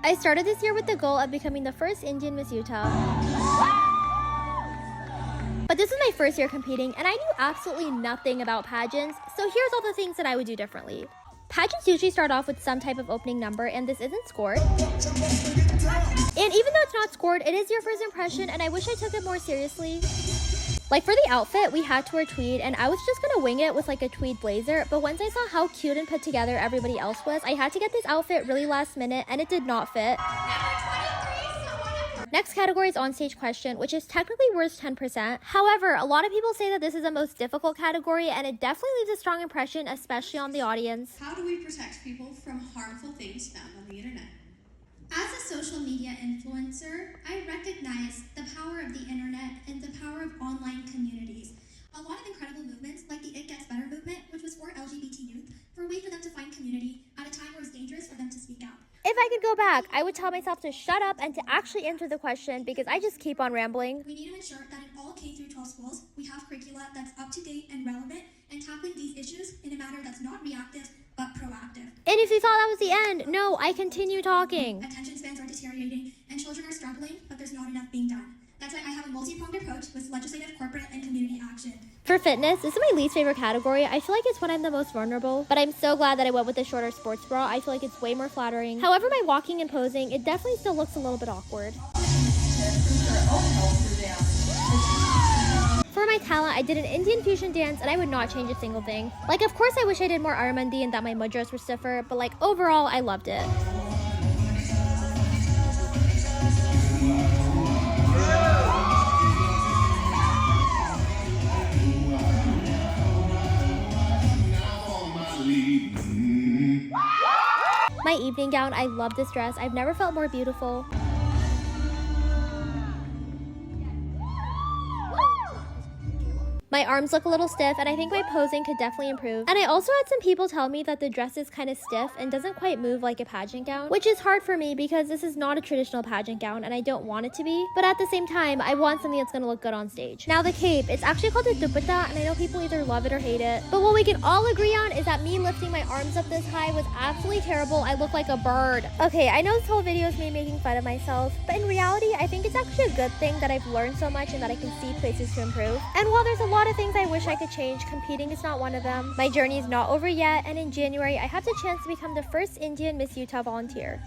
I started this year with the goal of becoming the first Indian Miss Utah. But this is my first year competing, and I knew absolutely nothing about pageants, so here's all the things that I would do differently. Pageants usually start off with some type of opening number, and this isn't scored. And even though it's not scored, it is your first impression, and I wish I took it more seriously. Like for the outfit, we had to wear tweed, and I was just gonna wing it with like a tweed blazer, but once I saw how cute and put together everybody else was, I had to get this outfit really last minute, and it did not fit. Next category is onstage question, which is technically worth 10%. However, a lot of people say that this is the most difficult category, and it definitely leaves a strong impression, especially on the audience. How do we protect people from harmful things found on the internet? As a social media influencer, I recognize the power of the internet and the power of online communities. A lot of incredible movements, like the It Gets Better movement, which was for LGBT youth, were a way for them to find community at a time where it was dangerous for them to speak out. If I could go back, I would tell myself to shut up and to actually answer the question because I just keep on rambling. We need to ensure that in all K-12 schools, we have curricula that's up to date and relevant and tackling these issues in a manner that's not reactive, but proactive. And if you thought that was the end, no, I continue talking. Attention spans are deteriorating and children are struggling, but there's not enough being done. That's why I have a multi-pronged approach with legislative, corporate, and community action. For fitness, this is my least favorite category. I feel like it's when I'm the most vulnerable, but I'm so glad that I went with the shorter sports bra. I feel like it's way more flattering. However, my walking and posing, it definitely still looks a little bit awkward. For my talent, I did an Indian fusion dance, and I would not change a single thing. Like, of course, I wish I did more Armandi and that my mudras were stiffer, but like, overall, I loved it. My evening gown, I love this dress. I've never felt more beautiful. My arms look a little stiff, and I think my posing could definitely improve. And I also had some people tell me that the dress is kind of stiff and doesn't quite move like a pageant gown, which is hard for me because this is not a traditional pageant gown and I don't want it to be. But at the same time, I want something that's gonna look good on stage. Now the cape, it's actually called a dupatta, and I know people either love it or hate it. But what we can all agree on is that me lifting my arms up this high was absolutely terrible. I look like a bird. Okay, I know this whole video is me making fun of myself, but in reality, I think it's actually a good thing that I've learned so much and that I can see places to improve. And while there's a lot of things I wish I could change, competing is not one of them. My journey is not over yet, and in January, I have the chance to become the first Indian Miss Utah volunteer.